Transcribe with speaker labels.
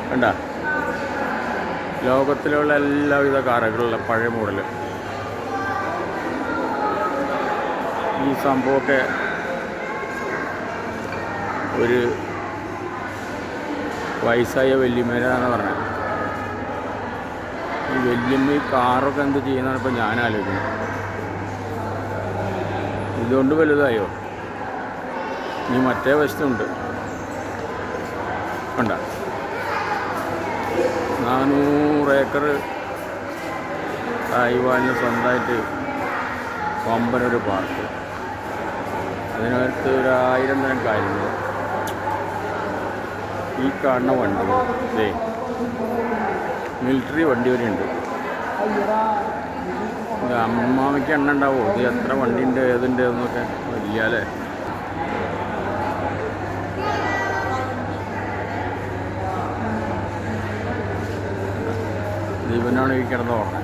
Speaker 1: കണ്ട ലോകത്തിലുള്ള എല്ലാവിധ കാറുകളുള്ള പഴയ മോഡൽ. ഈ സംഭവമൊക്കെ ഒരു വയസ്സായ വല്യമ്മേനാണ് പറഞ്ഞത്. ഈ വല്യമ്മ ഈ കാറൊക്കെ എന്ത് ചെയ്യുന്നതാണ് ഇപ്പം ഞാൻ ആലോചിക്കുന്നത്. ഇതുകൊണ്ട് വലുതായോ? ഇനി മറ്റേ വശത്തുണ്ട് കണ്ട 400 ഏക്കർ തായ്വാനിൽ സ്വന്തമായിട്ട് വമ്പനൊരു പാർക്ക്. അതിനകത്ത് 1000 തരം കാര്യങ്ങൾ. ഈ കാണുന്ന വണ്ടി മിലിറ്ററി വണ്ടി വരെ ഉണ്ട്. അമ്മാമയ്ക്ക് എണ്ണ ഉണ്ടാവുമോ ഇത് എത്ര വണ്ടിയുണ്ട് ഏതുണ്ട് എന്നൊക്കെ? ഇല്ല അല്ലേ? ദീപനാണ് ഈ കിടന്ന് ഓർമ്മ.